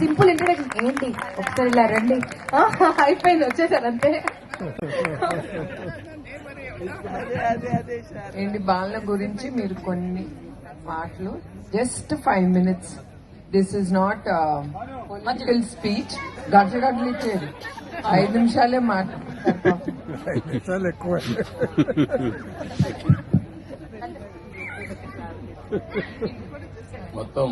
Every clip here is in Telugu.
సింపుల్ ఇంట్రడక్షన్ ఏంటి ఒకసారి ఇలా రండి అయిపోయింది వచ్చేసారు అంతే ఏంటి బాలన గురించి మీరు కొన్ని మాటలు just 5 minutes. This is not political speech. గంటలు ఇచ్చేది 5 నిమిషాలే మాట ఎక్కువ మొత్తం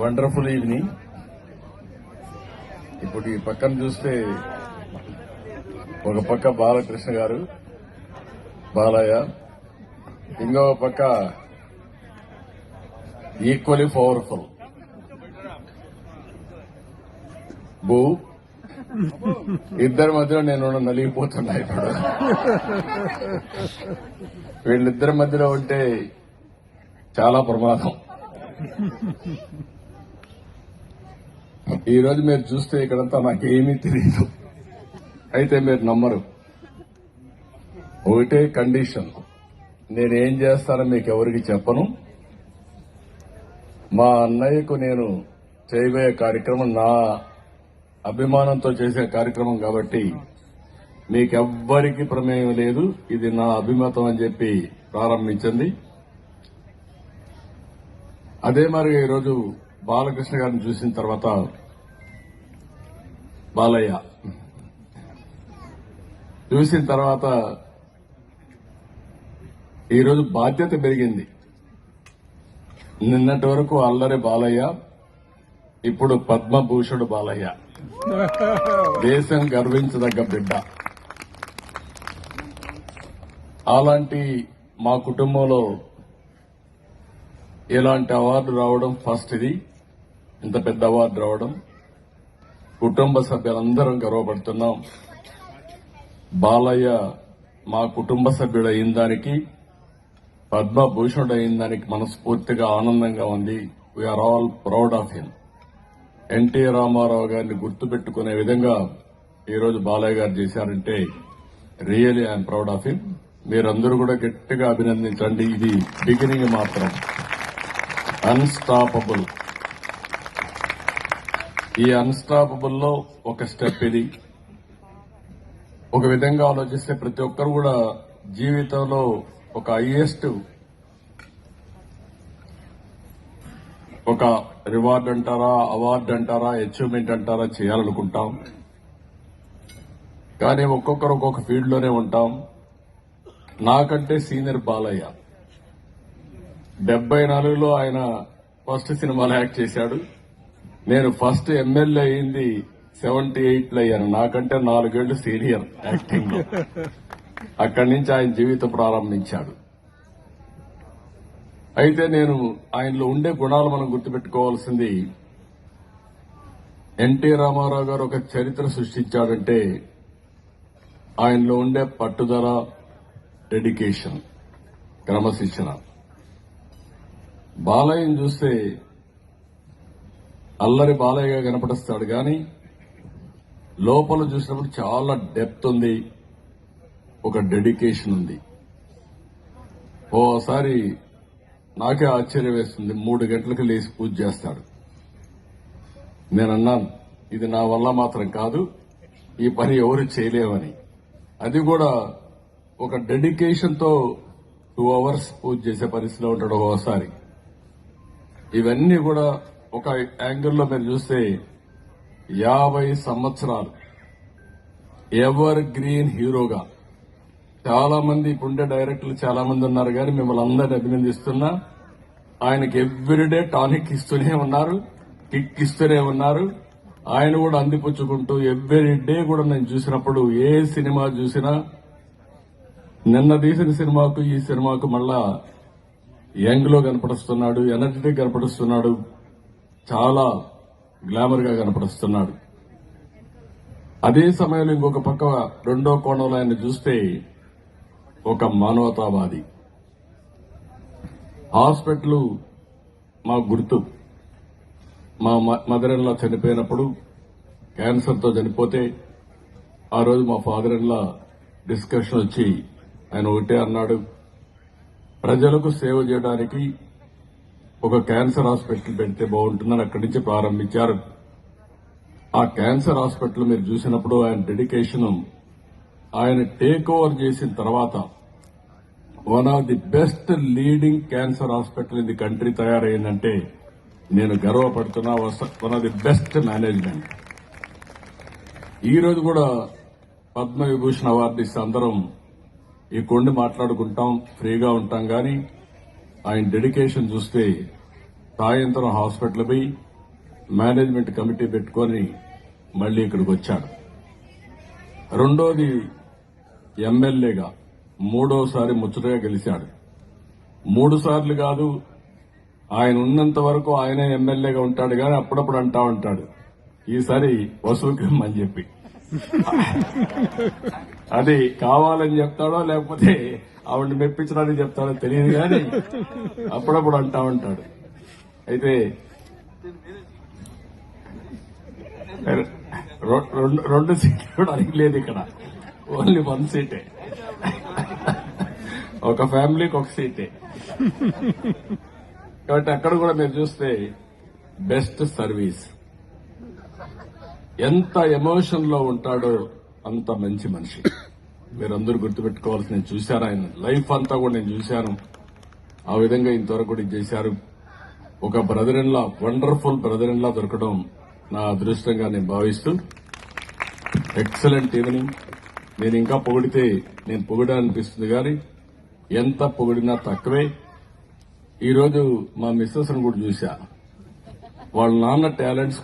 వండర్ఫుల్ ఈవినింగ్. ఇప్పుడు ఈ పక్కన చూస్తే ఒక పక్క బాలకృష్ణ గారు బాలయ్య, ఇంకో పక్క ఈక్వలీ పవర్ఫుల్ భూ. ఇద్దరి మధ్యలో నేను నలిగిపోతున్నా. ఇప్పుడు వీళ్ళిద్దరి మధ్యలో ఉంటే చాలా ప్రమాదం. ఈ రోజు మీరు చూస్తే ఇక్కడంతా నాకేమీ తెలియదు, అయితే మీరు నమ్మరు. ఒకటే కండిషన్, నేనేం చేస్తానో మీకు ఎవరికి చెప్పను. మా అన్నయ్యకు నేను చేయబోయే కార్యక్రమం నా అభిమానంతో చేసే కార్యక్రమం కాబట్టి మీకెవ్వరికి ప్రమేయం లేదు. ఇది నా అభిమతం అని చెప్పి ప్రారంభించింది. అదే మరి ఈరోజు బాలకృష్ణ గారిని చూసిన తర్వాత బాలయ్య చూసిన తర్వాత ఈరోజు బాధ్యత పెరిగింది. నిన్నటి వరకు అల్లరి బాలయ్య, ఇప్పుడు పద్మభూషణుడు బాలయ్య, దేశం గర్వించదగ్గ బిడ్డ. అలాంటి మా కుటుంబంలో ఇలాంటి అవార్డు రావడం ఫస్ట్. ఇది ఇంత పెద్ద అవార్డు రావడం కుటుంబ సభ్యులందరం గర్వపడుతున్నాం. బాలయ్య మా కుటుంబ సభ్యుడు అయిన దానికి, పద్మభూషణుడు అయిన దానికి మనస్ఫూర్తిగా ఆనందంగా ఉంది. We are all proud of him. NT Ramarao గారిని గుర్తుపెట్టుకునే విధంగా ఈరోజు బాలయ్య గారు చేశారంటే really I'm proud of him. మీరందరూ కూడా గట్టిగా అభినందించండి. ఇది బిగినింగ్ మాత్రం. అన్స్టాపబుల్. ఈ అన్స్టాపబుల్ లో ఒక స్టెప్ ఇది. ఒక విధంగా ఆలోచిస్తే ప్రతి ఒక్కరు కూడా జీవితంలో ఒక హైయెస్ట్ ఒక రివార్డ్ అంటారా, అవార్డు అంటారా, అచీవ్మెంట్ అంటారా చేయాలనుకుంటాం. కానీ ఒక్కొక్కరు ఒక్కొక్క ఫీల్డ్ లోనే ఉంటాం. నాకంటే సీనియర్ బాలయ్య 74లో ఆయన ఫస్ట్ సినిమాలో యాక్ట్ చేశాడు. నేను ఫస్ట్ ఎమ్మెల్యే అయింది 78లో అయ్యాను. నాకంటే 4 ఏళ్లు సీనియర్ యాక్టింగ్ లో. అక్కడి నుంచి ఆయన జీవితం ప్రారంభించాడు. అయితే నేను ఆయనలో ఉండే గుణాలు మనం గుర్తుపెట్టుకోవాల్సింది, ఎన్టీ రామారావు గారు ఒక చరిత్ర సృష్టించాడంటే ఆయనలో ఉండే పట్టుదల, డెడికేషన్, క్రమశిక్షణ. బాలయ్యని చూస్తే అల్లరి బాలయ్యగా కనపడుస్తాడు, కానీ లోపల చూసినప్పుడు చాలా డెప్త్ ఉంది, ఒక డెడికేషన్ ఉంది. ఓసారి నాకే ఆశ్చర్యం వేస్తుంది, 3 గంటలకు లేచి పూజ చేస్తాడు. నేనన్నాను, ఇది నా వల్ల మాత్రం కాదు, ఈ పని ఎవరు చేయలేమని. అది కూడా ఒక డెడికేషన్ తో 2 hours పూజ చేసే పరిస్థితిలో ఉంటాడు ఒకసారి. ఇవన్నీ కూడా ఒక యాంగిల్లో మీరు చూస్తే 50 సంవత్సరాలు ఎవర్ గ్రీన్ హీరోగా. చాలా మంది ఇప్పుండే డైరెక్టర్లు చాలా మంది ఉన్నారు, కానీ మిమ్మల్ని అందరినీ అభినందిస్తున్నా. ఆయనకి ఎవ్రీడే టానిక్ ఇస్తూనే ఉన్నారు, కిక్ ఇస్తూనే ఉన్నారు. ఆయన కూడా అందిపుచ్చుకుంటూ ఎవ్రీడే కూడా నేను చూసినప్పుడు ఏ సినిమా చూసినా, నిన్న తీసిన సినిమాకు ఈ సినిమాకు మళ్ళా యంగ్ లో కనపడుస్తున్నాడు, ఎనర్జెటిక్ కనపడుస్తున్నాడు, చాలా గ్లామర్ గా కనపడుస్తున్నాడు. అదే సమయంలో ఇంకొక పక్క రెండో కోణంలో ఆయన చూస్తే ఒక మానవతావాది. హాస్పిటల్ మా గుర్తు. మా మదర్ ఇన్ లా చనిపోయినప్పుడు, క్యాన్సర్ తో చనిపోతే, ఆ రోజు మా ఫాదర్ ఇన్ లా డిస్కషన్ వచ్చి ఆయన ఒకటే అన్నాడు, ప్రజలకు సేవ చేయడానికి ఒక క్యాన్సర్ హాస్పిటల్ పెడితే బాగుంటుందని అక్కడి నుంచి ప్రారంభించారు. ఆ క్యాన్సర్ హాస్పిటల్ మీరు చూసినప్పుడు ఆయన డెడికేషన్, ఆయన టేక్ ఓవర్ చేసిన తర్వాత one of the best leading cancer hospital in the country తయారైందంటే నేను గర్వపడుతున్నా. One of the best management. ఈ రోజు కూడా పద్మ విభూషణ్ అవార్డు ఇస్తే అందరం ఈ కొండి మాట్లాడుకుంటాం, ఫ్రీగా ఉంటాం. కానీ ఆయన డెడికేషన్ చూస్తే సాయంత్రం హాస్పిటల్ పోయి మేనేజ్మెంట్ కమిటీ పెట్టుకొని మళ్లీ ఇక్కడికి వచ్చాడు. రెండోది ఎమ్మెల్యేగా మూడోసారి ముచ్చటగా గెలిచాడు. 3 సార్లు కాదు, ఆయన ఉన్నంత వరకు ఆయనే ఎమ్మెల్యేగా ఉంటాడు. కానీ అప్పుడప్పుడు అంటా ఉంటాడు ఈసారి వసూకిమ్మని చెప్పి. అది కావాలని చెప్తాడో లేకపోతే ఆవిడ మెప్పించడానికి చెప్తాడో తెలియదు, కానీ అప్పుడప్పుడు అంటా ఉంటాడు. అయితే రెండు సీట్లు కూడా అడిగలేదు ఇక్కడ, ఓన్లీ 1 సీటే. ఒక ఫ్యామిలీకి 1 సీటే. కాబట్టి అక్కడ కూడా మీరు చూస్తే బెస్ట్ సర్వీస్. ఎంత ఎమోషన్ లో ఉంటాడో అంత మంచి మనిషి. మీరందరూ గుర్తుపెట్టుకోవాల్సి, నేను చూశాను ఆయన లైఫ్ అంతా కూడా నేను చూశాను. ఆ విధంగా ఇంతవరకు కూడా ఇది చేశారు. ఒక brother in law, wonderful brother in law దొరకడం నా అదృష్టంగా నేను భావిస్తూ, ఎక్సలెంట్ ఈవినింగ్. నేను ఇంకా పొగిడితే నేను పొగిడాలనిపిస్తుంది, కానీ ఎంత పొగిడినా తక్కువే. ఈరోజు మా మిస్సెస్ ను కూడా చూశా. వాళ్ళ నాన్న టాలెంట్స్